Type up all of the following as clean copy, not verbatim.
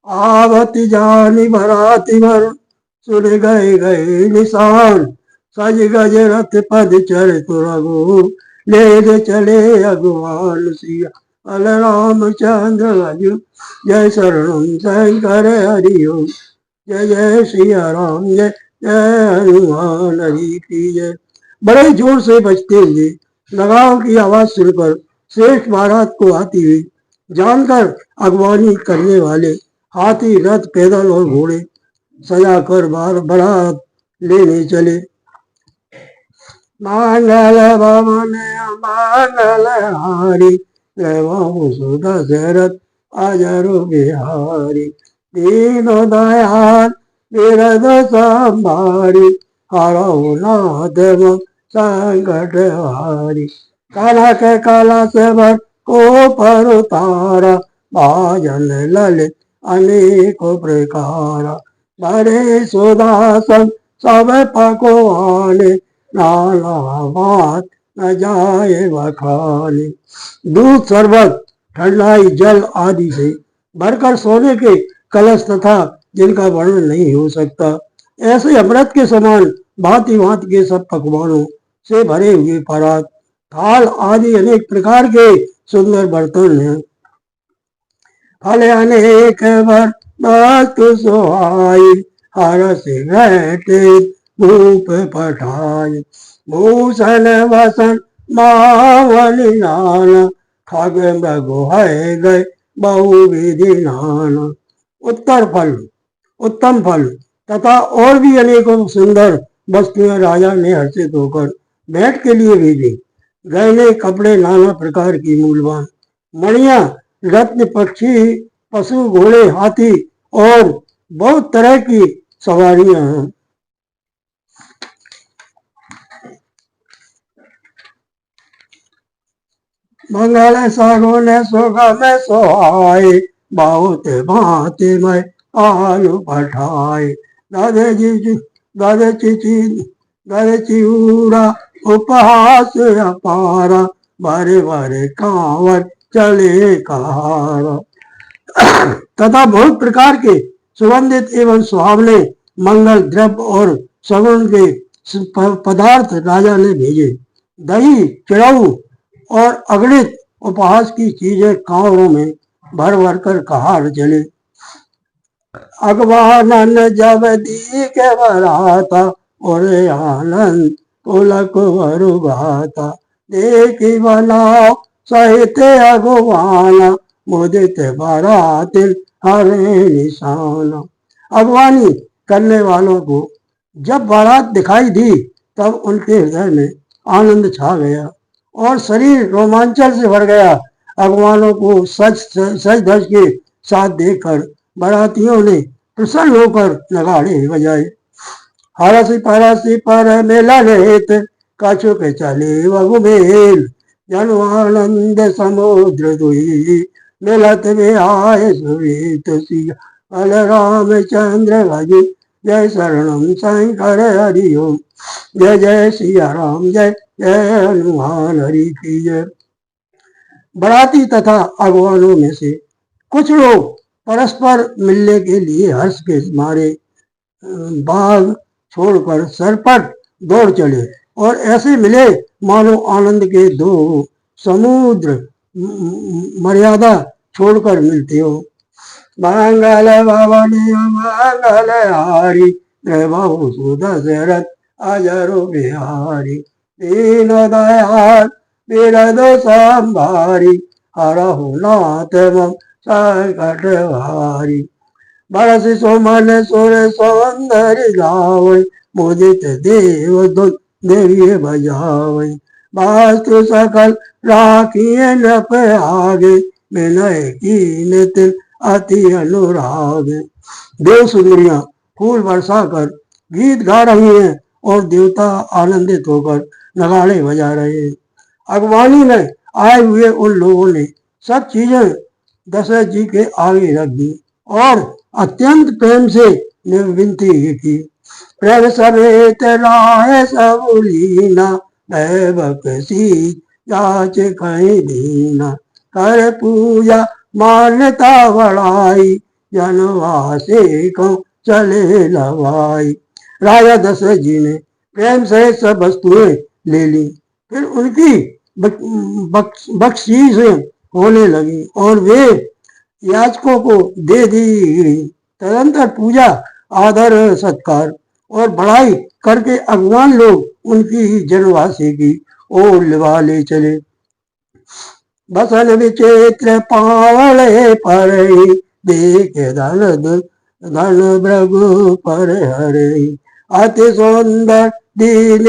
आवती जानी भराती भर सुन गए गए निशान। सज गज रथ पद चर रघु ले दे चले अगवान सिया अल रामचंद्र भजु जय शरणम शंकर हरिओम जय जय सिया राम जय जय हनुमान हरि की जय। बड़े जोर से बजते हुए नगाड़ों की आवाज सुनकर श्रेष्ठ बारात को आती हुई जानकर अगवानी करने वाले हाथी रथ पैदल और घोड़े सजा कर बारात लेने चले। मंगल भवन मंगल हारी सुधा शरत अजर बिहारी दीन दयाल विरद संभारी हरो नाथ संकट हारी। काला के काला से भर को पर उतारा भाजन ललित अनेक प्रकार बड़े सुदासन सब पकवाने नाना बात न जाए बखाने। दूध शरबत ठंडाई जल आदि से भरकर सोने के कलश तथा जिनका वर्णन नहीं हो सकता ऐसे अमृत के समान भांति भांति के सब पकवानों से भरे हुए परात थाल आदि अनेक प्रकार के सुंदर बर्तन हैं। फल अनेक वस्तु सोहाई हर से घटे भूप पठाई भूषण वसन मावली नाना खग मृगो है गए बहु विधि नाना। उत्तम फल तथा और भी अनेकों सुंदर वस्तुएं राजा ने हर्षित होकर भेंट के लिए भेजी। गहने कपड़े नाना प्रकार की मूल्यवान मणिया रत्न पक्षी पशु घोड़े हाथी और बहुत तरह की सवारियां हैं। मंगल सगुन सुगम सोहाय बहुत भांति में आलू पठाए गद चिऊरा उपहास अपारा बारे बारे कांवर चले कहारा। तथा बहुत प्रकार के सुगंधित एवं सुहावने मंगल द्रव्य और सगुन के पदार्थ राजा ने भेजे। दही चिड़ऊ और अगणित उपहास की चीजें कांवरों में भर भर कर कहार चले। अगवानन जब दी के बराता और आनंद पुलक वरु गाता देखी बनाओ सहित अगवाना मुदित बारातिल हरे निशाना। अगवानी करने वालों को जब बारात दिखाई दी तब उनके हृदय में आनंद छा गया और शरीर रोमांचन से भर गया। अगवानों को सज धज के साथ देखकर बारातियों ने प्रसन्न होकर नगाड़े बजाए। हरसी परसी पर मेला रेत कछु के चले वगु मेल जन्मानंद समुद्र दुई मिलत में आए सुरीत सिया अल रामचंद्र भजु जय शरणम शंकर हरिओम जय जय सिया राम जय जय हनुमान हरि की जय। बराती तथा अगवानों में से कुछ लोग परस्पर मिलने के लिए हर्ष के मारे बाग छोड़कर सरपट दौड़ चले और ऐसे मिले मानो आनंद के दो समुद्र मर्यादा छोड़कर मिलते हो। मंगल भवन मंगल हारी बहु सुधा शरत अजरो बिहारी दीन दयाल विरद संभारी हरहु नाथ संकट हारी। बरस सुमन सुर सौंदर्य गावै मुदित देव देवी बजावै वास्तु सकल राखिए नप आगे विनय कीन तिल अति अनुराग। देव सुंदरियां फूल बरसा कर गीत गा रही हैं और देवता आनंदित होकर नगाड़े बजा रहे हैं। अगवानी में आए हुए उन लोगों ने सब चीजें दशरथ जी के आगे रख दी और अत्यंत प्रेम से विनती की। प्रेम समेत राय सबुलीना भक्सी जाच कहीं दीना कर पूजा मान्यता बढ़ाई जनवासी को चले लवाई। राजा दशरथ जी ने प्रेम से सब वस्तुएं ले ली। फिर उनकी बख्शीश होने लगी और वे याचकों को दे दी गई। तदंतर पूजा, आदर, सत्कार और बढ़ाई करके अज्ञान लोग उनकी जनवासी की ओर लिवा ले चले। बसन विचित्र पावले पर देख धन भृगु पर हरे। अति सुंदर दीन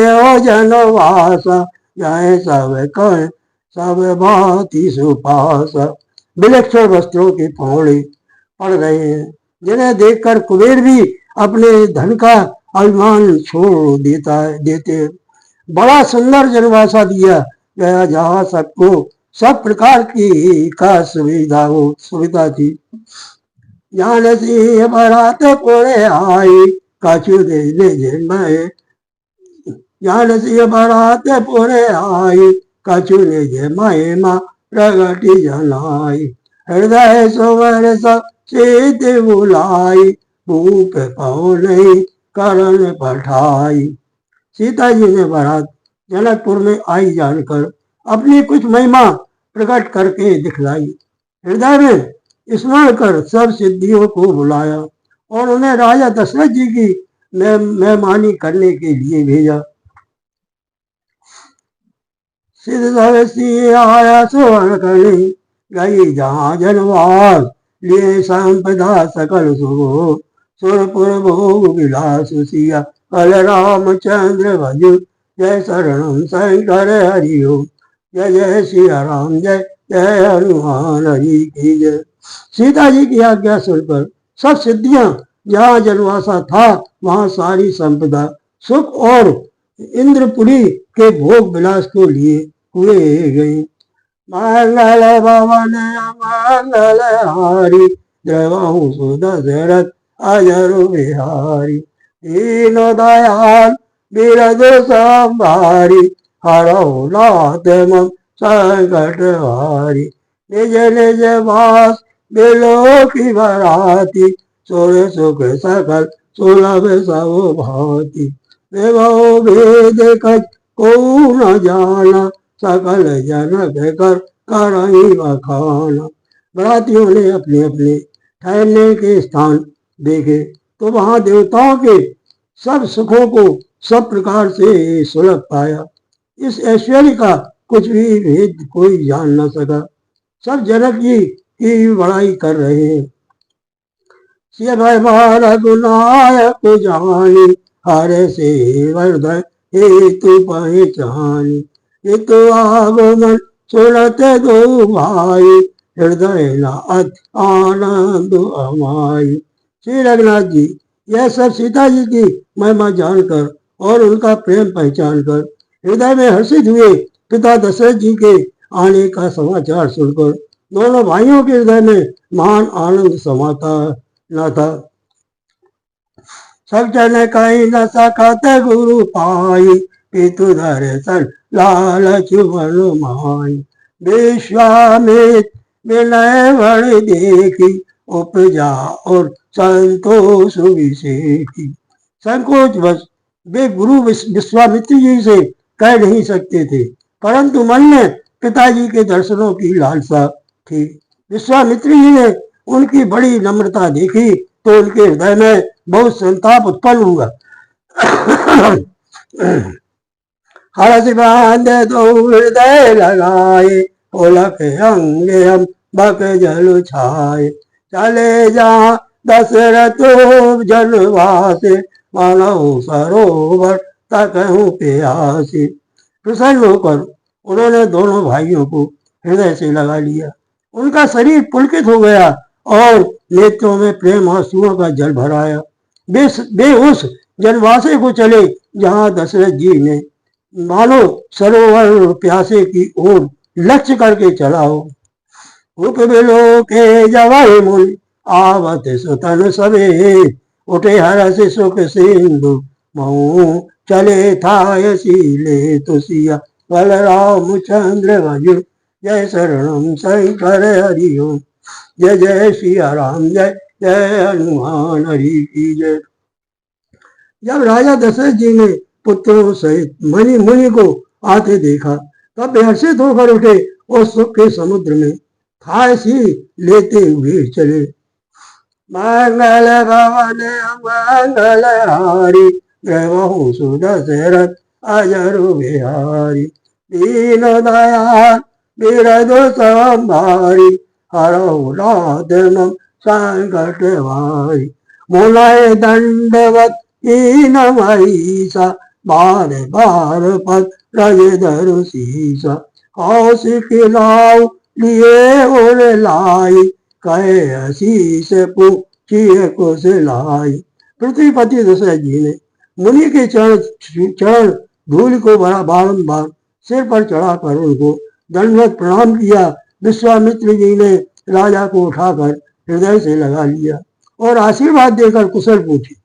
जनवासा जाए सब कर सब भांति सुपासा। विलक्षण वस्त्रों के पौड़े पड़ रहे हैं, जिन्हें देखकर कुबेर भी अपने धन का अभिमान छोड़ देते हैं। बड़ा सुंदर जनवासा दिया गया जहाँ सबको सब प्रकार की का सुविधा थी। जान सिंह बरात पुरे आई कछु दे मैं। जान सिंह बरात पुरे आई कछु ने माए माँ प्रगति जनाई। हृदय सुवर सब सीत बुलाई भूप पाओ नहीं करण पठाई। सीता जी ने बारात जनकपुर में आई जानकर अपनी कुछ महिमा प्रकट करके दिखलाई। हृदय में स्मरण कर सब सिद्धियों को बुलाया और उन्हें राजा दशरथ जी की मेहमानी करने के लिए भेजा। सिद्ध आया सुवर्ण करनी गई जहाँ जनवास लिए संपदा सकल सुगो। सुरपुर भोग विलास सिया कल रामचंद्र भजु जय शरणम शंकर हरिओ। जय जय सिया राम जय जय हनुमान हरि की जय। सीता जी की आज्ञा सुनकर सब सिद्धियां जहाँ जनवासा था वहां सारी संपदा, सुख और इंद्रपुरी के भोग विलास को लिए हुए गई। मंगल भवन मंगल हारी द्रवहु सुदशरथ अजर बिहारी। दीन दयाल बिरद संभारी हरहु नाथ मम संकट हारी। निज निज वास बिलो की बराती सुर सुख सकल सुलभ सब भांति। विभो भेद कछ को न जाना सकल जनक कर करही बखाना। बरातियों ने अपने अपने ठहरने के स्थान देखे तो वहां देवताओं के सब सुखों को सब प्रकार से सुलभ पाया। इस ऐश्वर्य का कुछ भी भेद कोई जान न सका। सब जनक जी की बड़ाई कर रहे हैं। रघुनायक जानी हरे से वर्धन हेतु पहचानी। हित आगमन सुनत दो भाई हृदय नाथ आनंद अमाई। श्री रघुनाथ जी यह सब सीता जी की महिमा जानकर और उनका प्रेम पहचान कर हृदय में हर्षित हुए। पिता दशरथ जी के आने का समाचार सुनकर दोनों भाइयों के हृदय में महान आनंद समाता न था। सब जन कहीं न सकत गुरु पाई पितु दर्शन लालच बन माई। विश्वामित्र विनय बड़ देखी उपजा और संतोष विशेषी। संकोच बस वे गुरु विश्वामित्र जी से कह नहीं सकते थे, परंतु मन में पिताजी के दर्शनों की लालसा थी। विश्वामित्र जी ने उनकी बड़ी नम्रता देखी तो उनके हृदय में बहुत संताप उत्पन्न हुआ। हर्ष बांध दो हृदय लगाए पुलक अंगे हम बक जल छाए। चले जहाँ दशरथ जनवासे मानव सरोवर तक प्यासी। प्रसन्न होकर उन्होंने दोनों भाइयों को हृदय से लगा लिया। उनका शरीर पुलकित हो गया और नेत्रों में प्रेम आंसुओं का जल भराया। वे उस जनवासे को चले जहाँ दशरथ जी ने मानो सरोवर प्यासे की ओर लक्ष्य करके चला हो। उपबिलो के जवाई मुनि आवत सुतन सबे उठे हर्ष सुख सिंधु मऊ चले था शीले तुसिया बलराम चंद्र जय शरणम शंकर हरिओम। जय जय सिया राम जय जय हनुमान हरि की जय। जब राजा दशरथ जी ने पुत्रों सहित मुनि मुनि को आते देखा तब हर्षित होकर उठे और सुख के समुद्र में थाय सी लेते हुए चले। मंगल भवन मंगल हारी ग्रहु सुदशरथ अजरु बिहारी दीन दयाल बिरधु संभारी हरहु नाथ मम संकट भारी। मुनय दंडवत हीन महिषा बार बार पद रज धरु शीसा। कौशिक लाऊ लिए उर लाई कहे आशीष पूछिए कुछ लाई। पृथ्वीपति दशरथ जी ने मुनि के चरण धूल को बारंबार सिर पर चढ़ाकर उनको दंडवत प्रणाम किया। विश्वामित्र जी ने राजा को उठाकर हृदय से लगा लिया और आशीर्वाद देकर कुशल पूछे।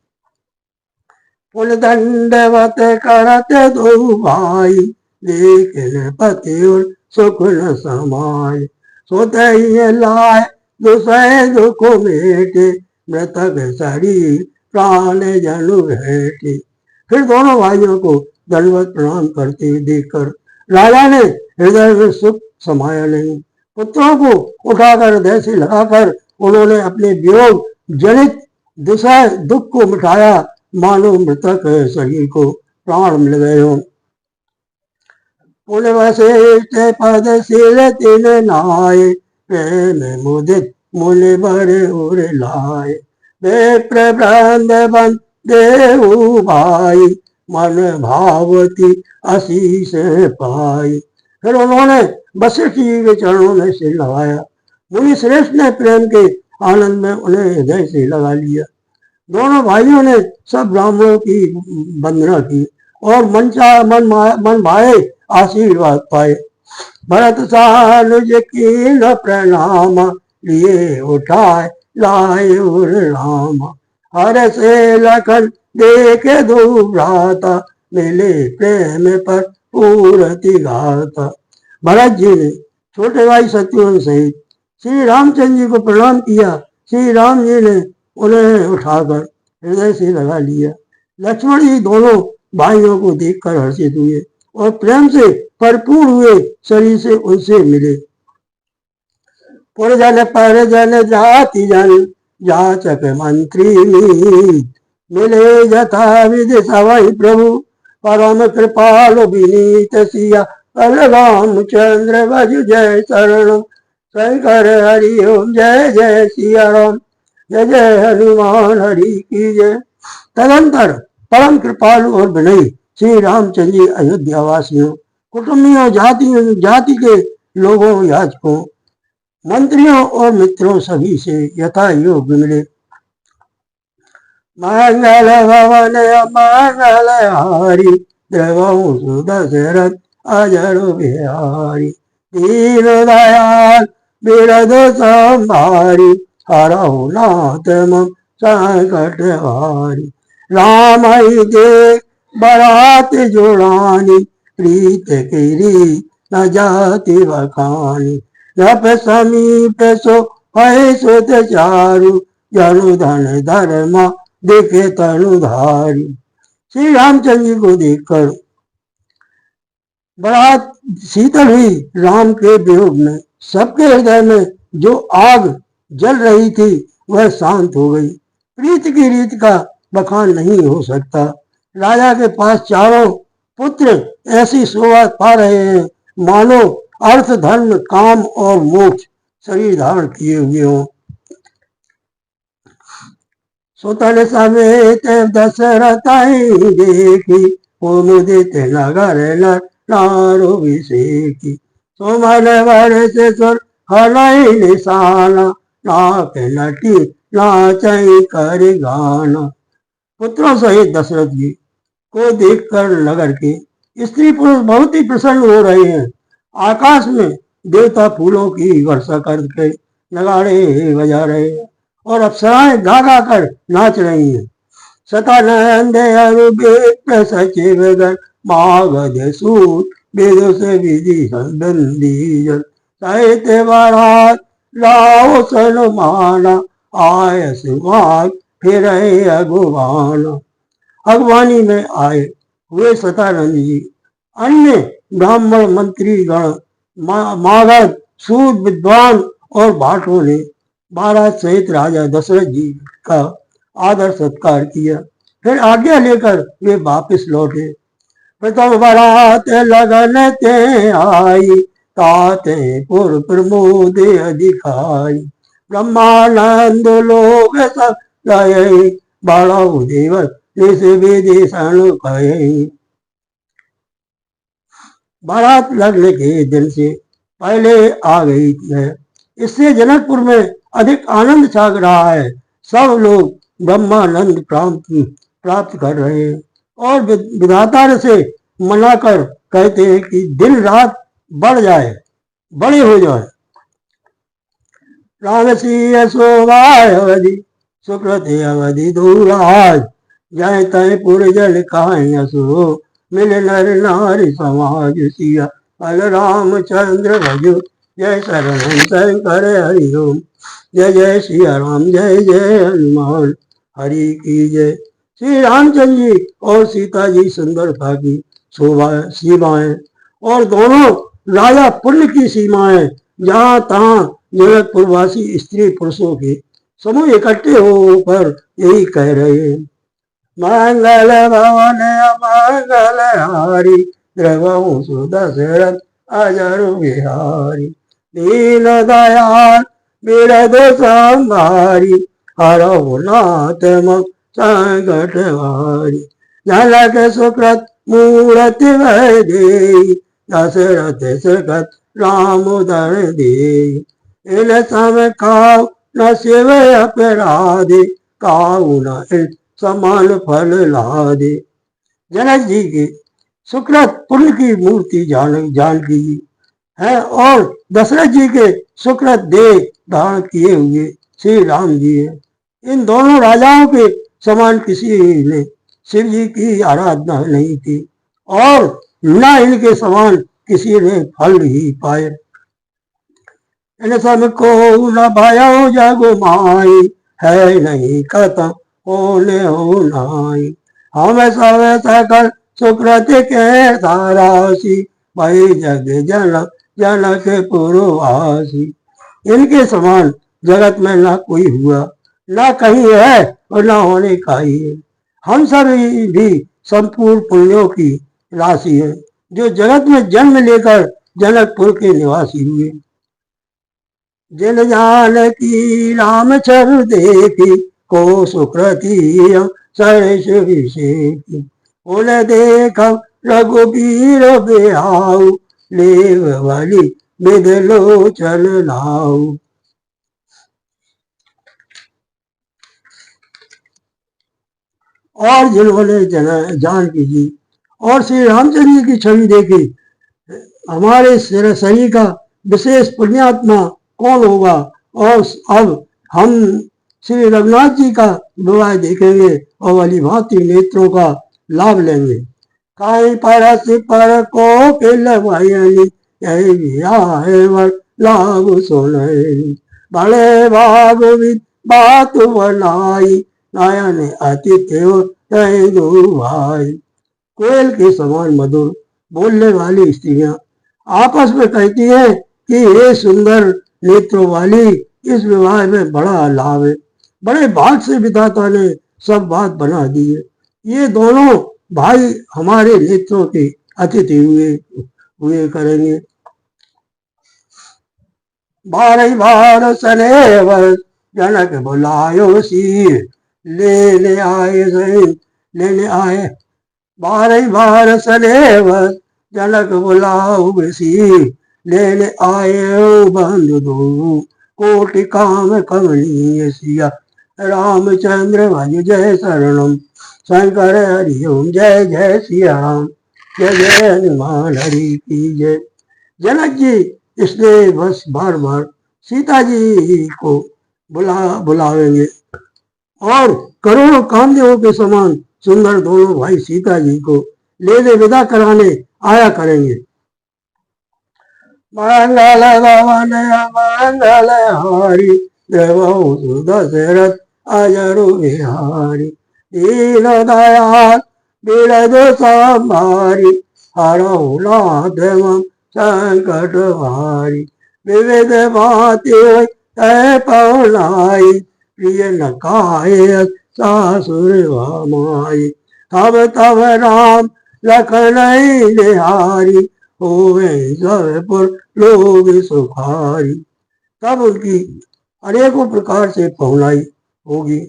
पुन दंडवत करते दो भाई लेकिन पति सुख न समाये। सोते ही लाए दुसह दुख मेटे मृतक शरीर प्राण जनु भेटे। फिर दोनों भाइयों को दंडवत प्रणाम करते देखकर राजा ने हृदय में सुख समाया नहीं। पुत्रों को उठाकर हृदय से लगाकर उन्होंने अपने वियोग जनित दुसह दुख को मिटाया मानो मृतक शरीर को प्राण मिल गए हों। पुन वशिष्ठ पद शील तिन नाये प्रेम मुदित मुनि बर उर लाए। विप्र बंद देहु भाई मन भावती आशीष पाई। फिर उन्होंने वशिष्ठ जी के चरणों में सिर लगाया। मुनि श्रेष्ठ ने प्रेम के आनंद में उन्हें हृदय से लगा लिया। दोनों भाइयों ने सब ब्राह्मणों की वंदना की और मन भाए आशीर्वाद पाए। भरत सानुज की न प्रणाम लिए उठाए लाए उर राम। हर से लखन देखे दो भ्राता मिले प्रेम पर पूरति गाता। भरत जी ने छोटे भाई शत्रुघ्न सहित श्री रामचंद्र जी को प्रणाम किया। श्री राम जी ने उन्हें उठाकर हृदय से लगा लिया। लक्ष्मण जी दोनों भाइयों को देखकर हर्षित हुए और प्रेम से भरपूर हुए शरीर से उनसे मिले। पुरजन परजन जाति जन जाचक मंत्री मिले यथा विधि सवै प्रभु परम कृपाल विनीत सिया। रामचंद्र भज जय शरण शंकर हरि ओम जय जय सिया राम जय जय हनुमान हरि की जय। तदंतर परम कृपालु और विनयी श्री रामचंद्र जी अयोध्या वासियों कुटुंबियों जाति के लोगों याचकों मंत्रियों और मित्रों सभी से यथा योग्य मिले। मंगल भवन मंगल हारी द्रवहु सुदशरथ अजरु बिहारी। दीन दयाल बिरधु संभारी हरहु नाथ मम संकट भारी। राम देख बरात जुड़ानी प्रीत गिरी न जाति बखानी। जप समीप सो है सुत चारु जनु धन धर्म देखे तनुधारी। श्री रामचंद्र जी को देखकर बरात शीतल हुई। राम के वियोग में सबके हृदय में जो आग जल रही थी वह शांत हो गई। प्रीत की रीत का बखान नहीं हो सकता। राजा के पास चारों पुत्र ऐसी शोभा पा रहे हैं मानो अर्थ धर्म काम और मोक्ष शरीर धारण किए हुए हों। सुतन समेत दशरथ देखी मुदित नगर नारोभिषेकी। सुमन वर्ष सुर हलई निशाना नाक नटी नाचई कर गाना। पुत्रों सहित दशरथ जी को देखकर नगर के स्त्री पुरुष बहुत ही प्रसन्न हो रहे हैं। आकाश में देवता फूलों की वर्षा करके नगाड़े बजा रहे हैं और अप्सराएं गा गा कर नाच रही हैं। सतानंद विप्र सचिव गण मागध सूत वेदों से विधि संबंधी जन साहित्य बारात लाओ सनुमाना आय सुभाग फिर अगुवान। अगवानी में आए हुए सतानंद जी अन्य ब्राह्मण मंत्री गण मागध सूद विद्वान और भाटों ने महाराज सहित राजा दशरथ जी का आदर सत्कार किया। फिर आज्ञा लेकर वे वापस लौटे। प्रथम बारात लगन ते आई, ताते पुर प्रमोद दिखाई। ब्रह्मानंद लोग सब गए, बड़ा देव निस विदिशन कहे। बारात लगने के दिन से पहले आ गई है, इससे जनकपुर में अधिक आनंद छा रहा है। सब लोग ब्रह्मानंद प्राप्त कर रहे हैं और विधाता से मनाकर कहते हैं कि दिन रात बढ़ जाए, बड़े हो जाए। राम सिंह शोभाय अवधि सुकृत अवधि दूराज, जय तय पुर जल कहाय असुरो मिल नर नारी समाज सिया। अल रामचंद्र भजो जय शरण शंकर हरि ओम। जय जय सिया राम जय जय हनुमान हरि की जय। श्री रामचंद्र जी और सीता जी सुंदरता की शोभा सीमाएं और दोनों राजा पुण्य की सीमाएं जहाँ तहाँ जनकपुरवासी स्त्री पुरुषों के समूह इकट्ठे होकर यही कह रहे हैं। मंगल भवन मंगल हारी, द्रवहु सुदशरथ अजर बिहारी। दीन दयाल बिरद संभारी, हरहु नाथ मम संकट हारी। झलक सुकृत मूर्ति भय देई, दशरथ सुकृत राम उदर देई। इन सम खाओ न शिव अपराधे, काऊ न समान फल लादे। जनक जी के सुकृत पुण्य की मूर्ति जानकी जी है और दशरथ जी के सुकृत देह धारण किए हुए श्री राम जी है। इन दोनों राजाओं के समान किसी ने शिव जी की आराधना नहीं की और न इनके समान किसी ने फल ही पाए। इन सब को न भयो जग माई, है नहीं खत्म होने हो नाई। हम सब सकल सुकृत के तारासी, भाई जग जन जनक पुरवासी। इनके समान जगत में ना कोई हुआ, ना कहीं है और ना होने का ही है। हम सब भी संपूर्ण पुण्यों की राशि है जो जगत में जन्म लेकर जनकपुर के निवासी हुए। जिन जान की राम छर देखी, को सुकृति सरस विषेकी। उन देख रघुबीर बेहाऊ, लेव वाली विध लोचन लाऊ। और जिन्होंने जानकी जी और श्री रामचंद्र जी की छवि देखी, हमारे शरीर का विशेष पुण्यात्मा कौन होगा। और अब हम श्री रघुनाथ जी का विवाह देखेंगे और वाली भांति नेत्रों का लाभ लेंगे। काई परस पर को पिलवयनी, लाभ सुनैनी। बड़े भागवित बात बनाई, नयन अतिथि दो भाई। कोयल के समान मधुर बोलने वाली स्त्रियां आपस में कहती हैं कि हे सुंदर नेत्रों वाली, इस विवाह में बड़ा लाभ है। बड़े भाग से विधाता ने सब बात बना दी है। ये दोनों भाई हमारे नेत्रों के अतिथि हुए करेंगे। बारह बार सनेवर जनक बुलायो सी, लेने आए। बारह बार सनेवर जनक बुलाओ सी, लेने आए बंधु दो, कोटि काम कमनीय सिया। रामचंद्र भज जय शरणम शंकर हरि ओम। जय जय सिया राम जय जय हनुमान हरि की जय। जनक जी इसलिए बस बार बार सीता जी को बुलावेंगे और करोड़ों कामदेवों के समान सुंदर दोनों भाई सीता जी को लेने विदा कराने आया करेंगे। मंगल भवन मंगल हारी, देवहु दशरथ अजरु बिहारी। दीन दयाल बिरज संभारी, हरहु नाथ मम संकट भारी। विविध भांति पवनाई, प्रिय न काये सासुर माई। तब तब राम लखन निहारी, होवे सबपुर लोग सुखारी। तब उनकी अनेकों प्रकार से पहुनाई होगी।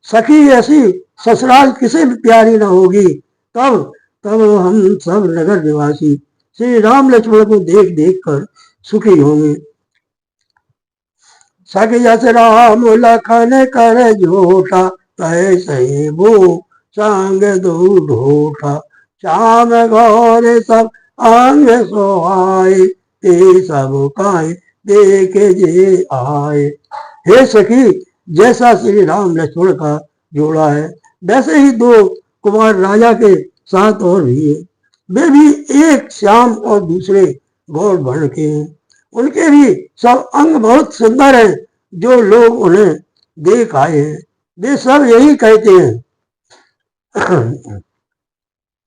सखी ऐसी ससुराल किसे भी प्यारी न होगी। तब तब हम सब नगर निवासी श्री राम लक्ष्मण को देख देख कर सुखी होंगे। सखी जस राम लखन कर जोटा, तैसे वो संग दो ढोठा। श्याम गौर सब अंग सोहाए, ते सब काए देखे जे आए। हे सखी, जैसा श्री राम लक्ष्मण का जोड़ा है, वैसे ही दो कुमार राजा के साथ और भी है। वे भी एक श्याम और दूसरे गौर वर्ण के हैं। उनके भी सब अंग बहुत सुंदर हैं। जो लोग उन्हें देख आए हैं, वे सब यही कहते हैं,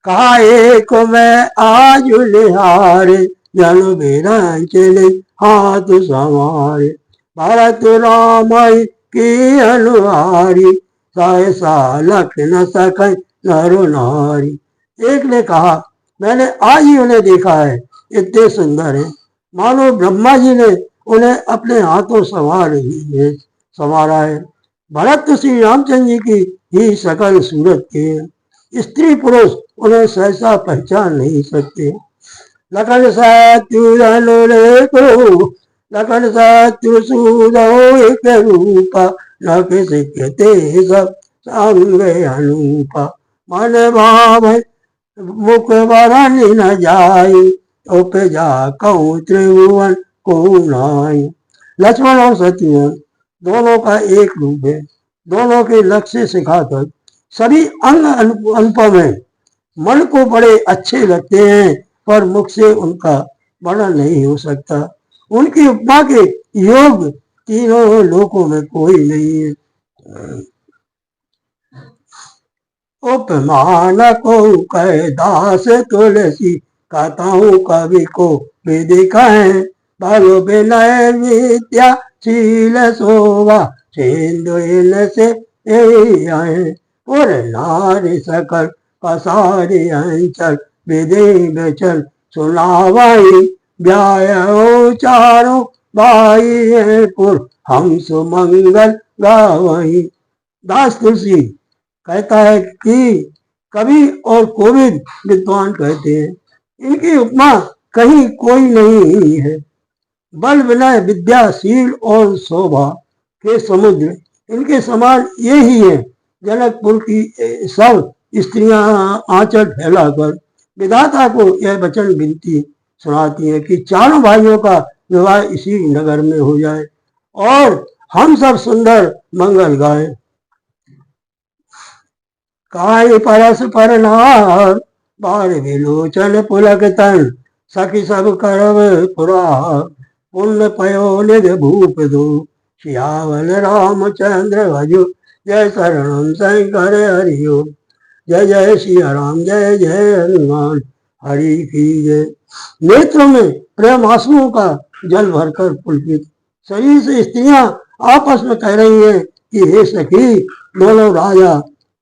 कहा एक मैं आज निहारे, जन बेरा चले हाथ संवारे। भरत राम की अनुहारी, सहसा लख न सके नरो नारी। एक ने कहा, मैंने आज ही उन्हें देखा है, इतने सुंदर है, मानो ब्रह्मा जी ने उन्हें अपने हाथों संवारा है। भरत तो श्री रामचंद्र जी की ही सकल सूरत के हैं। स्त्री पुरुष उन्हें सहसा पहचान नहीं सकते। लखन सत्यु लखन सत्यु सूदो एक रूपा, न किसी कहते सब संग अनूपा। मन भाव मुख वरण न जाई, उपजा कहूँ त्रिभुवन को नाई। लक्ष्मण और शत्रुघ्न दोनों का एक रूप है। दोनों के लक्ष्य सिखाकर सभी अंग अनुपम है। मन को बड़े अच्छे लगते हैं, पर मुख से उनका वर्णन नहीं हो सकता। उनकी उपमा के योग तीनों लोकों में कोई नहीं है। उपमान को कह दास तुलसी, कहताऊँ कवि को वेदिका है। भलो विनय विद्या शील शोभा, सिंधु से आए। और नारी सकल पसारी अंचल, विधि बेचल सुनावाई। व्याय चारों भाई पुर, हम सुमंगल गावही। दास तुलसी कहता है कि कवि और कोविद विद्वान कहते हैं, इनकी उपमा कहीं कोई नहीं है। बल विनय विद्याशील और शोभा के समुद्र इनके समान ये ही है। जनकपुर की सब स्त्रियां आंचल फैलाकर विधाता को यह वचन विनती सुनाती है कि चारों भाइयों का विवाह इसी नगर में हो जाए और हम सब सुंदर मंगल गाएं। काय परस्पर नार, बार विलोचन पुलक तन। सखी सब करव पुरार, पुण्य पयो निध भूप दो। सियावल रामचंद्र भजो, जय शरणम शंकर हरिओ। जय जय सिया राम, जय जय हनुमान, हरि की जय। नेत्रों में प्रेम आंसुओं का जल भरकर पुलकित शरीर से स्त्रियां आपस में कह रही हैं कि हे सखी, दोनों राजा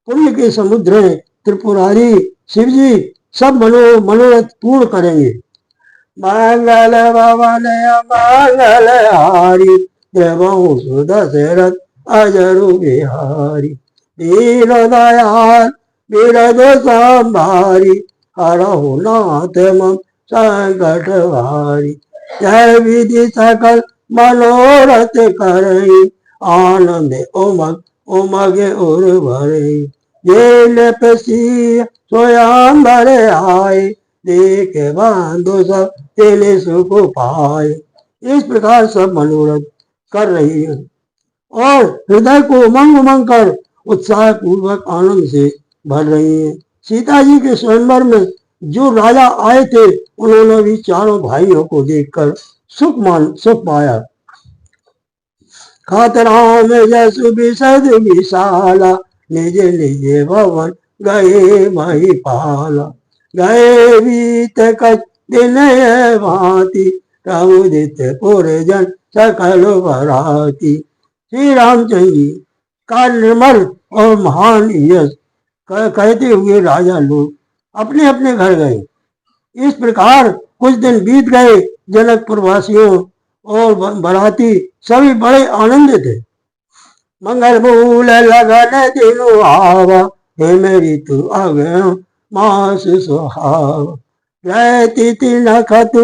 पुण्य के समुद्र हैं, त्रिपुरारी शिव जी सब मनोरथ पूर्ण करेंगे। मंगल भवन मंगल हारी, देवहु दशरथ अजरु बिहारी। दीन दयाल बिरज संभारी, हरहु नाथ मम संकट भारी। जय विधि सकल मनोरथ करई, आनंद उमग उमग उर भरे। ये लपसी स्वयंवर आए, देखे बांधो सब तेने सुख पाए। इस प्रकार सब मनोरथ कर रही है और हृदय को उमंग उमंग कर उत्साह पूर्वक आनंद से भर रही है। सीता जी के स्वयंवर में जो राजा आए थे, उन्होंने भी चारों भाइयों को देखकर सुख पाया। खात राम जसु विशद विशाला, निज निज भवन गए महिपाला। गए बीत कछ दिन भांति, प्रमुदित पुरजन सकल बराती। श्री रामचंद्र जी का निर्मल और महान यश कहते हुए राजा लोग अपने अपने घर गए। इस प्रकार कुछ दिन बीत गए। जनकपुर वासियों और बराती सभी बड़े आनंद थे। मंगल मूल लगन दिनु आवा, हे मेरी तू अगम मास सुहावा। जय तिथि नखत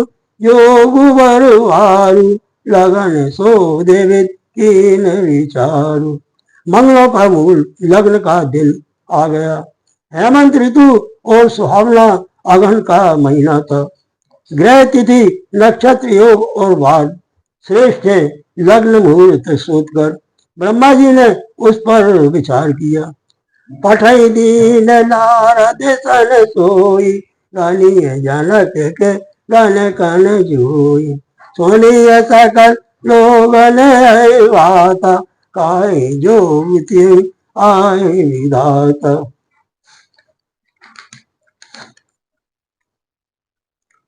योग बरुआरु, लगन सो देवित कीन विचारु। मंगलों का मूल लग्न का दिन आ गया। हेमंत ऋतु और सुहावना अगहन का महीना था। ग्रह तिथि नक्षत्र योग और वार श्रेष्ठ है। लग्न मुहूर्त सोचकर ब्रह्मा जी ने उस पर विचार किया। पठई दीन नारद सन सोई, गानिय जनक के गन कन जोई। सुनिय सकल लोगन वाता, काहे जो आए विधाता।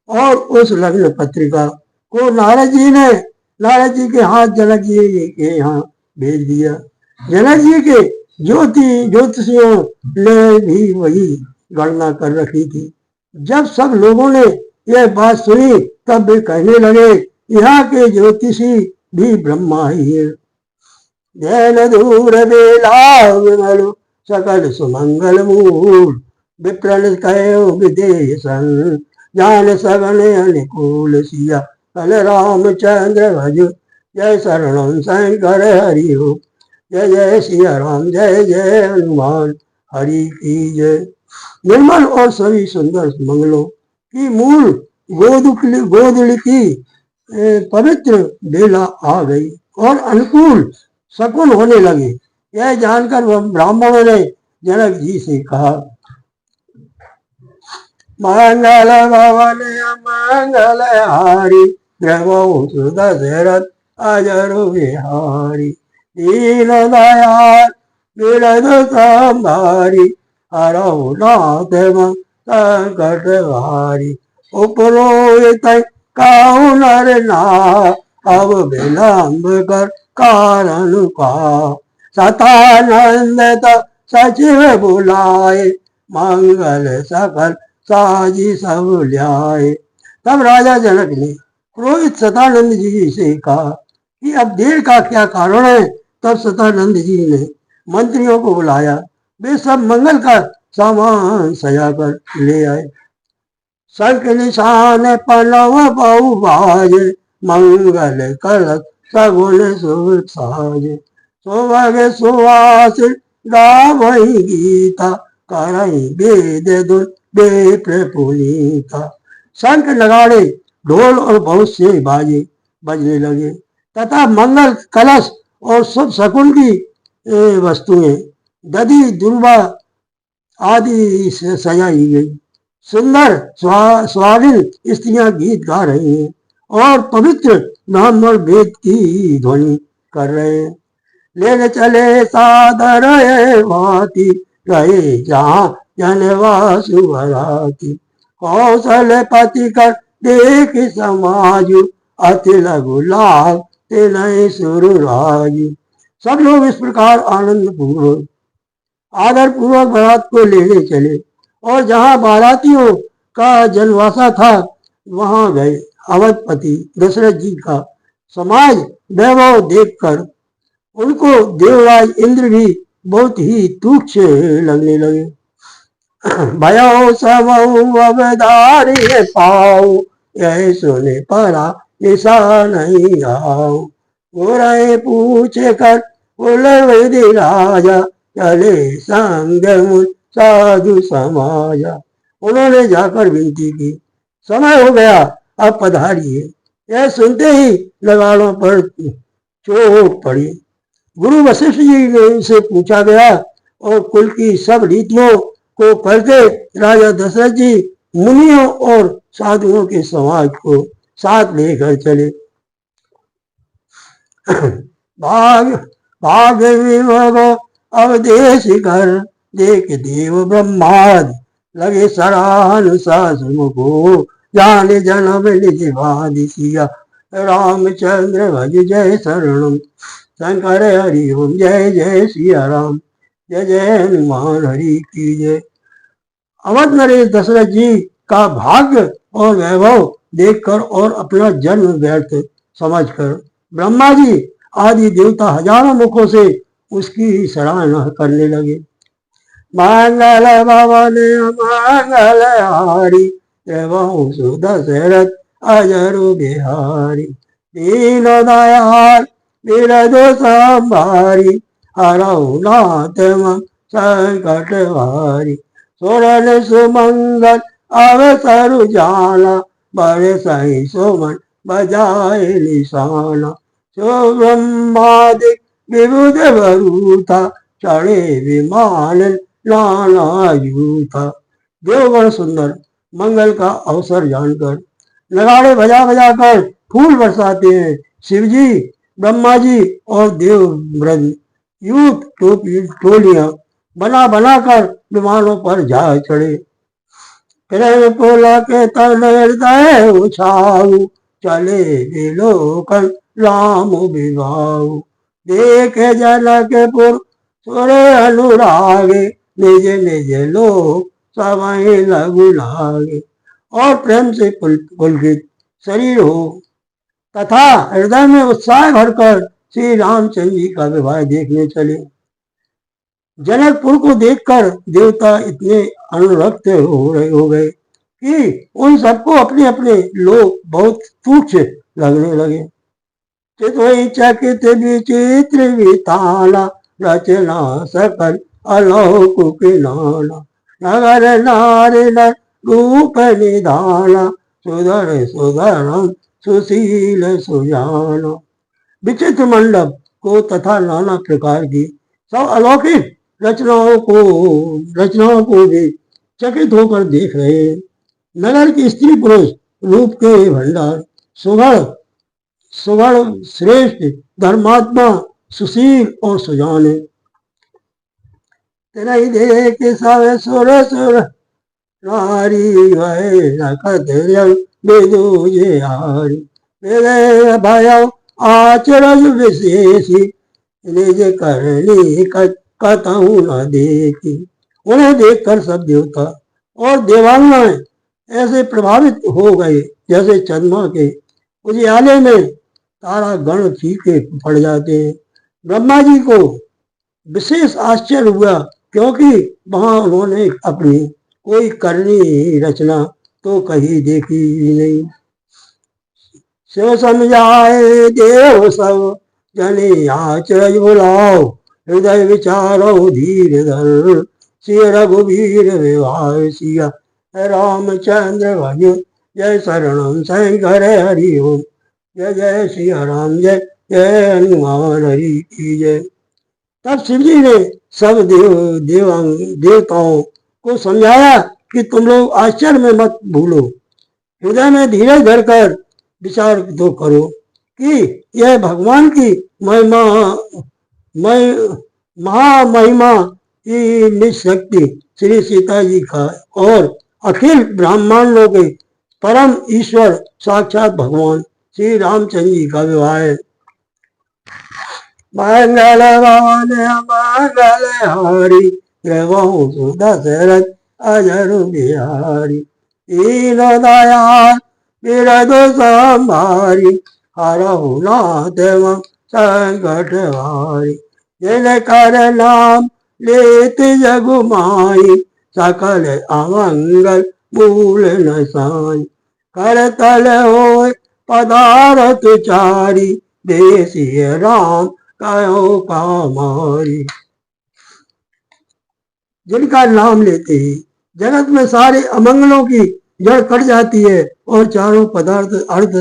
और उस लग्न पत्रिका को नारद जी के हाथ जनक जी के यहाँ भेज दिया। जनक जी के ज्योतिषियों ने भी वही गणना कर रखी थी। जब सब लोगों ने यह बात सुनी तब वे कहने लगे, यहाँ के ज्योतिषी भी ब्रह्मा ही है। जैन दूर बेला विमल, सकल सुमंगल मूल। विप्रन कहो विदेशन, जान सगन अनुकूल सिया। कल रामचंद्र भज, जय शरणम शंकर हरि हो। जय जय सिया राम, जय जय हनुमान हरि की जय। निर्मल और सभी सुंदर मंगलों की मूल गोदुली की पवित्र बेला आ गई और अनुकूल शकुन होने लगे। यह जानकर ब्राह्मणों ने जनक जी से कहा, मंगल भवन मंगल हारी, प्रभु दशरथ अजर बिहारी। दीन दयाल बिरद संभारी, हरहु नाथ संकट भारी। उपरोहित काहु नर नाथ, अब विलंब कर कारण का। सतानंद सचिव बुलाए, मंगल सकल साजी सब ल्याए। तब राजा जनक ने पुरोहित सतानंद जी से कहा कि अब देर का क्या कारण है। तब सतानंद जी ने मंत्रियों को बुलाया। वे सब मंगल का सामान सजा कर ले आए। शंख निशान पलव बहु बाज, मंगल कलश सगुन शुभ साज। सुभग सुवास गावहि गीता, करहि वेद धुन विप्र पुनीता। शंख नगाड़े ढोल और बहुत से बाजे बजने लगे तथा मंगल कलश और शुभ शकुन की वस्तुएं दधि दुर्वा आदि से सजाई गई। सुंदर स्वाधीन स्त्रियां गीत गा रही हैं और पवित्र ब्राह्मण वेद की ध्वनि कर रहे हैं। लेने चले सादर भांति, गए जहाँ जनवासु भराती। कौशल पति कर देख समाजु, अति लघु लाभ तेनय सुरराजु। सब लोग इस प्रकार आनंद पूर्वक आदर पूर्वक बारात को लेने चले और जहाँ बारातियों का जनवासा था वहां गए। अवधपति दशरथ जी का समाज वैभव देखकर उनको देवराज इंद्र भी बहुत ही तुच्छ लगने लगे। भयो समऊ अवधारी पाओ, यह सुने परा निशा नहीं आओ। गोरे पूछे कर कुल विधि राजा, चले संग साधु समाजा। उन्होंने जाकर विनती की, समय हो गया, अब पधारिए। यह सुनते ही नगाड़ों पर चोट पड़ी। गुरु वशिष्ठ जी से पूछा गया और कुल की सब रीतियों को करके राजा दशरथ जी मुनियों और साधुओं के समाज को साथ लेकर चले। भाग भाग विभो अवदेश कर, देख देव ब्रह्माद लगे सराहन सास मुखो, जाने जन्म निज भादि सिया रामचंद्र भज जय शरणम शंकर हरि ओम जय जय सिया राम जय जय हनुमान हरि की जय। अवध नरेश दशरथ जी का भाग्य और वैभव देखकर और अपना जन्म व्यर्थ समझकर ब्रह्मा जी आदि देवता हजारों मुखों से उसकी सराहना करने लगे। मंगल भवन मंगल हारी एवं सुदशरथ अजरु बिहारी, दीन दयाल बिरदु संभारी, हरऊ नाथ संकट हारी, सोरन सुमंगल अवसर जाना, बड़े सही सुमन बजाए निशाना, सो ब्रह्मादि विबुध भरूथा, चढ़े विमान नाना यूथा। देवगण सुंदर मंगल का अवसर जानकर नगाड़े बजा बजा कर फूल बरसाते हैं। शिवजी, ब्रह्मा जी और देव वृंद यूथ टोलियां बना बना कर विमानों पर जा चढ़े। प्रेम पोला के तन हृदय उछाऊ, चले विलोकन राम विवाऊ, देखे जनकपुर सुरे अनुरागे, निज निज लोक सवै लघु लागे। और प्रेम से पुलकित शरीर हो तथा हृदय में उत्साह भरकर श्री रामचंद्र जी का विवाह देखने चले। जनकपुर को देखकर देवता इतने अनुरक्त हो गए कि उन सबको अपने अपने लोग बहुत तुच्छ लगने लगे। चितवई चकित विचित्र विताना, रचना सकल अलौकिक नाना, नगर नारी रूप निधाना, सुधर सुधरम सुशील सुजाना। विचित्र मंडप को तथा नाना प्रकार की सब अलौकिक रचनाओं को भी चकित होकर देख रहे। नगर की स्त्री पुरुष रूप के भंडार, सुगढ़ श्रेष्ठ, धर्मात्मा, सुशील और सुजाने। तेरा ही देख सब सुर सुर नारी भय नखत विदुजे हारी, मेरे भय आचरज विशेषी, निज करनी कतहु न देखी। उन्हें देखकर सब देवता और देवांगनाएं ऐसे प्रभावित हो गए जैसे चंद्रमा के उजियाले में तारा गण फीके पड़ जाते हैं। ब्रह्मा जी को विशेष आश्चर्य हुआ क्योंकि वहां उन्होंने अपनी कोई करनी रचना तो कहीं देखी ही नहीं। शिव समझाए देव सब जने आचरज बुलाओ, हृदय विचारो धीर धर, श्री रघुवीर विवाह सिया रामचंद्र भज जय शरणम शंकर हरि ओम जय जय श्री राम जय जय हनुमान हरि की जय। तब शिवजी ने सब देवताओं को समझाया कि तुम लोग आश्चर्य में मत भूलो, हृदय में धीरज धरकर विचार तो करो कि यह भगवान की महामहिमा की निज शक्ति श्री सीता जी का और अखिल ब्रह्मांडों के परम ईश्वर साक्षात भगवान श्री रामचंद्र जी का विवाह है। मंगल भवन मंगल हारी, एवं दशरथ अजरु बिहारी, दीन दयाल बिरदु संभारी, हरहु नाथ संकट हारी, जिन कर नाम लेत जगु माई, सकल अमंगल मूल न साई, कर तल हो पदारथ चारी, देसी राम कहो कामारी। जिनका नाम लेते ही जगत में सारे अमंगलों की जड़ कट जाती है और चारों पदार्थ अर्थ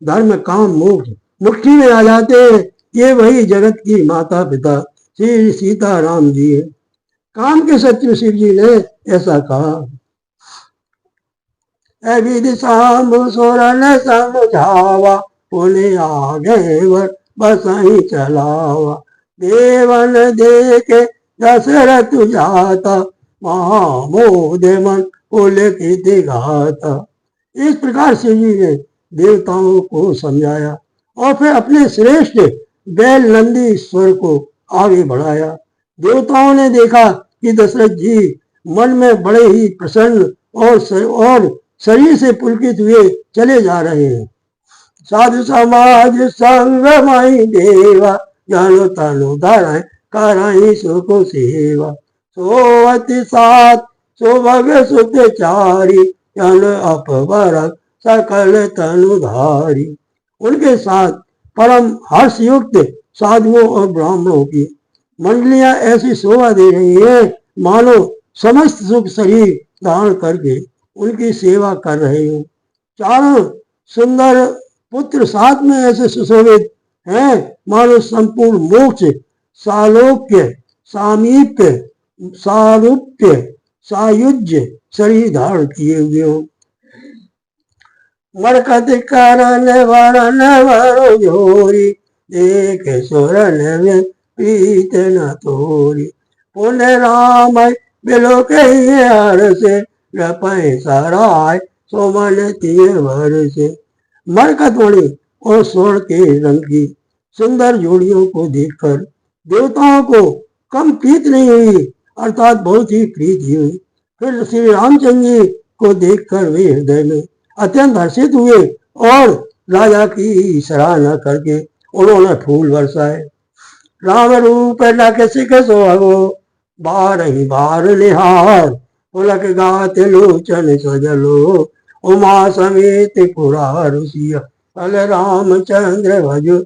धर्म काम मोक्ष मुट्ठी में आ जाते हैं। ये वही जगत की माता पिता श्री सीता राम जी है। काम के शत्रु शिव जी ने ऐसा कहा। विधि साम सोरन समझावा, पुण्य आगे बसहि चलावा। देवन देखे दशरथ जाता, महामोद मन पुलकित गाता। इस प्रकार शिव जी ने देवताओं को समझाया और फिर अपने श्रेष्ठ बैल नंदी स्वर को आगे बढ़ाया। देवताओं ने देखा कि दशरथ जी मन में बड़े ही प्रसन्न और शरीर से पुलकित हुए चले जा रहे हैं। साधु समाज संग माई देवा, जानो तानो धाराएं कराई सुख सेवा। सोवति सात सुभग सुत चारी, जन अपवर सकल तनुधारी। उनके साथ परम हर्षयुक्त साधुओं और ब्राह्मणों की मंडलियां ऐसी शोभा दे रही है मानो समस्त सुख शरीर धारण करके उनकी सेवा कर रहे हो। चारों सुंदर पुत्र साथ में ऐसे सुशोभित हैं मानो संपूर्ण मोक्ष, सालोक्य, सामीप्य, सारूप्य, सायुज्य शरीर धारण किए हुए हो। मरकत करन वरन वरो जोरी, देख सुरन में प्रीत न तोरी। पुण्य राम बिलो के हर से, रपय सराय सोमन तीर भर से। मरकत मणि और स्वर्ण के रंग की सुंदर जोड़ियों को देखकर देवताओं को कम प्रीत नहीं हुई, अर्थात बहुत ही प्रीति हुई। फिर श्री रामचंद्र जी को देखकर वे हृदय में अत्यंत हर्षित हुए और राजा की सराहना करके उन्होंने फूल बरसाए। राम रूप लखसिक सोहगो, बार ही बार निहार। पुलक गात लोचन सजलो, उमा समेत पुरारुषिया। फल रामचंद्र भजो,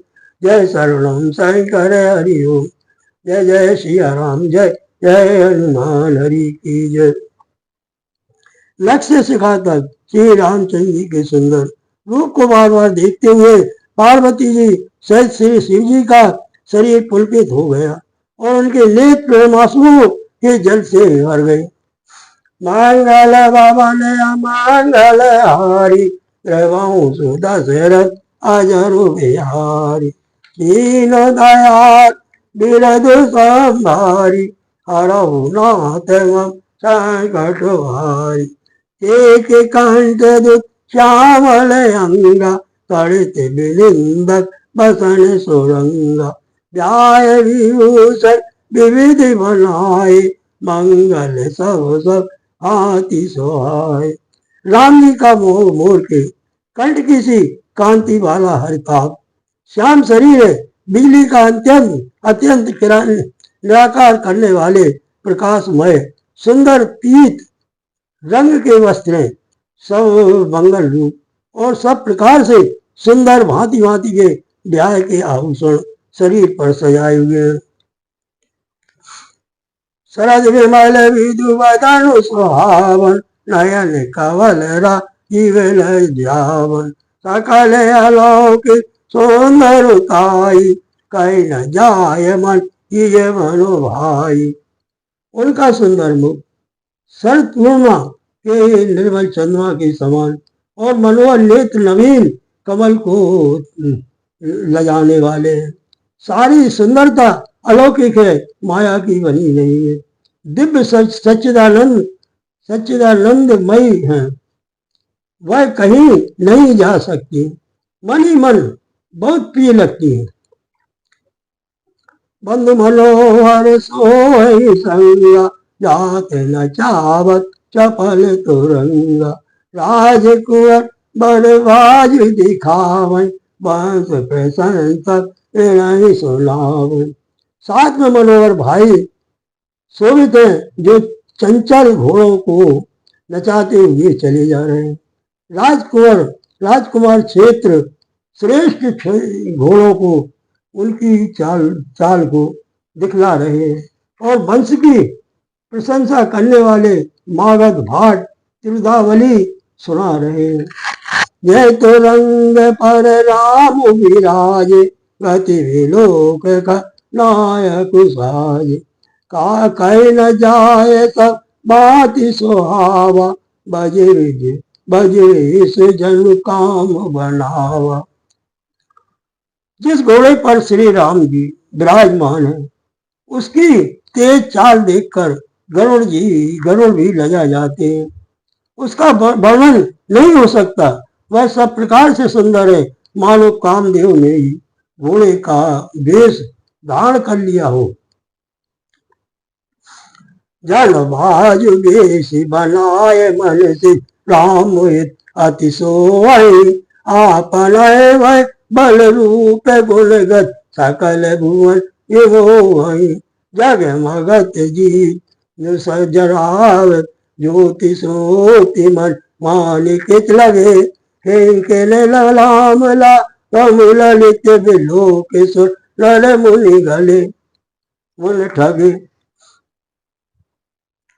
जय शरणम शंकर हरि ओम। जय जय सिया राम, जय जय हनुमान हरि की जय। लक्ष्य शिखा तक श्री रामचंद्र जी के सुंदर रूप को बार बार देखते हुए पार्वती जी सहित श्री शिव जी का शरीर पुलकित हो गया और उनके नेत्र प्रेमाश्रुओं के जल से भर गए। मंगल भवन मंगल हारी, प्रभु सुदशरथ अजरु बिहारी। दीन दयाल बिरधु संभारी, हरहु नाथ मम संकट भारी। एक कंठ दुत श्यामल अंगा, तड़ित बिलिंदक बसन सुरंगा। व्याय विभूषण विविध बनाए, मंगल सब सब हाथी सोहाय। राम जी का मोर के कंठ की सी कांति वाला हरिताभ श्याम शरीर है, बिजली का अत्यंत निराकार करने वाले प्रकाशमय सुंदर पीत रंग के वस्त्र, सब मंगल रूप और सब प्रकार से सुंदर भांति भांति के ब्याह के आभूषण शरीर पर सजाए हुए हैं। शरद विमल विदु बदनु सुहावन, नयन कवल राजीव जावन। सकल अलौकिक सुंदरताई, कहीं न जाय मन ये मनो भाई। उनका सुंदर मुख शरद पूर्णिमा के निर्मल चंद्रमा के समान और मनोहर नेत्र नवीन कमल को लजाने वाले हैं। सारी सुंदरता अलौकिक है, माया की बनी नहीं है। दिव्य सच्चिदानंदमयी है, वह कहीं नहीं जा सकती, मन ही मन बहुत प्रिय लगती है। बंधु मनोहर सोई संगा, जात न चावत चपल तुरंगा। राजकुंवर बड़बाज दिखावन, वंश प्रशंसक नहीं सुनावन। साथ में मनोहर भाई शोभित हैं जो चंचल घोड़ों को नचाते हुए चले जा रहे हैं। राजकुमार क्षेत्र श्रेष्ठ घोड़ों को उनकी चाल को दिखला रहे हैं और वंश की प्रशंसा करने वाले मागध भाट त्रिदावली सुना रहे हैं। यह तो रंग पर राम विराज, गति विलोक का नायक साज। का कह न जाए सब बात सुहावा, बजे इस जन काम बनावा। जिस घोड़े पर श्री राम जी विराजमान है, उसकी तेज चाल देखकर गरुड़ भी लजा जाते हैं। उसका वर्णन नहीं हो सकता। वह सब प्रकार से सुंदर है, मानो कामदेव ने ही घोड़े का वेश धारण कर लिया हो। जल बाजु वेश बनाए मन से राम अति सोई, आपन वै बल रूप गुणगत सकल भुवन ये जग मगत जी सजरावत ज्योति सोति मन मानिक लगे हे के लाम ला तम ललित बिलोक सुर लल मुनि गले मुन ठगे।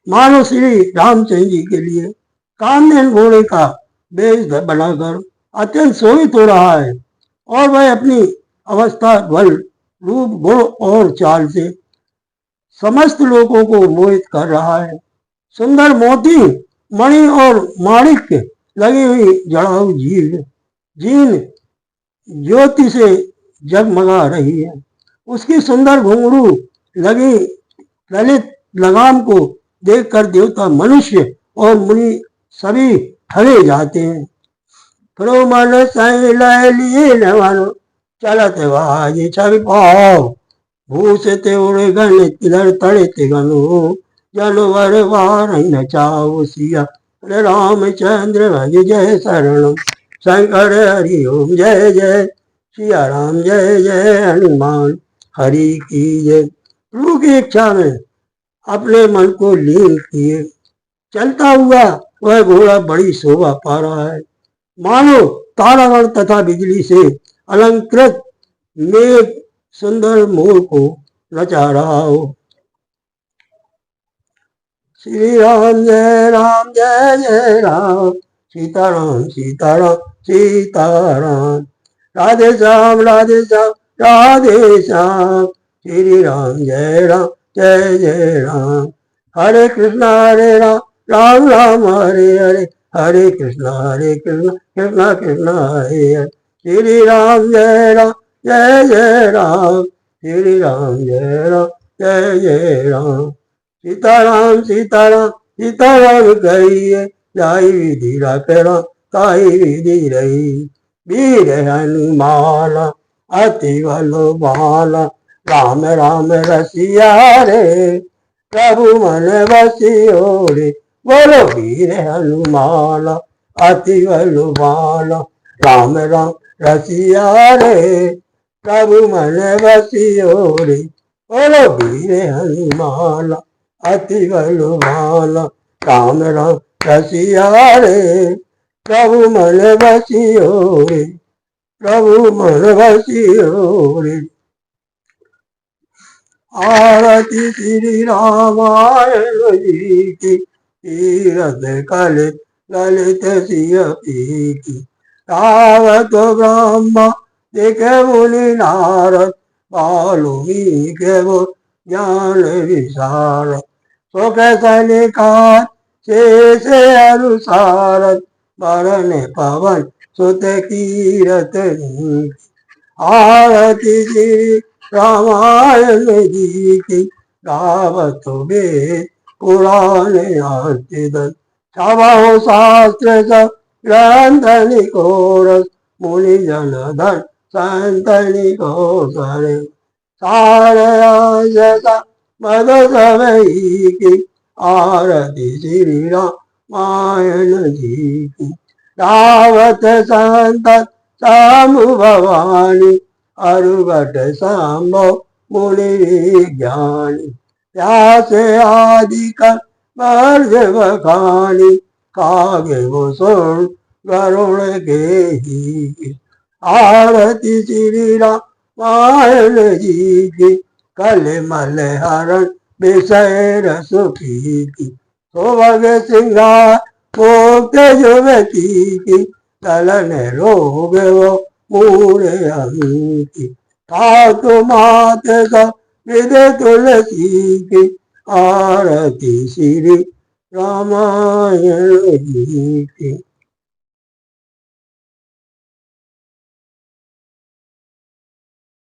मानो श्री रामचंद्र जी के लिए कामधेनु घोड़े का वेश बनाकर अत्यंत शोभित हो रहा है और वह अपनी अवस्था बल रूप गुण और चाल से समस्त लोगों को मोहित कर रहा है। सुंदर मोती मणि और माणिक लगी हुई जड़ाऊ जीन ज्योति से जगमगा रही है। उसकी सुंदर घुंघरू लगी ललित लगाम को देखकर देवता मनुष्य और मुनि सभी ठगे जाते हैं। प्रो मन लिए न चलत वाजी छवि पाओ भूषते उड़े गण तिधर तड़े ते गनो जनवर वार न चाओ सिया रामचंद्र भज जय शरणम शंकर हरि ओम जय जय सिया राम जय जय हनुमान हरि की जय। प्रभु की इच्छा में अपने मन को लीन किए चलता हुआ वह घोड़ा बड़ी शोभा पा रहा है, मानो तारागण तथा बिजली से अलंकृत मेघ सुंदर मोर को नचा रहा हो। श्री राम जय जय राम सीताराम सीताराम सीताराम राधे श्याम राधे श्याम राधे श्याम श्री राम जय जय राम हरे कृष्णा राम राम हरे हरे हरे कृष्णा कृष्णा कृष्णा हरे हरे श्री राम जय राम श्री राम जय जय राम सीताराम सीताराम सीताराम कहिए जाई विधि राम ताई विधि रही वीर हनुमान अति बलवान राम राम रसिया रे प्रभु मन बसियो रे बोलो वीर हनुमान अति बलवान राम राम रसिया रे प्रभु मन बसियो रे बोलो वीर हनुमान अति बलवान राम राम रसिया रे प्रभु मन बसियो रे प्रभु मन बसियो रे। आरती श्री रामायण जी की तीरथ कलित ललित सिय की रावत ब्रह्मा देखे मुनि नारद वाल्मीकि वो ज्ञान विशार सो कैसा लिखा शेष अनुसार वरण पवन सुत कीरत आरती श्री रामायण जी की गावत वेद पुराण आर्तिदन छावाओ शास्त्र सब ग्रंथ निकोरस मुनि जन धन संत निकोसर सारसा मद सवई की आरती श्री रामायण जी की रावत संत सामु भवानी अरुगट सांभव मुनि ज्ञानी व्यास आदि कर वर्ज बखानी कागे वो सुन गरुण के ही आरती श्री रामायण जी की कल मल हरण विषय रसुखी की सोभग सिंगार मुक्त युवती की तलन रोग वो पूरे की ठाकुर मात विद तुलसी की आरती श्री रामायण जी की।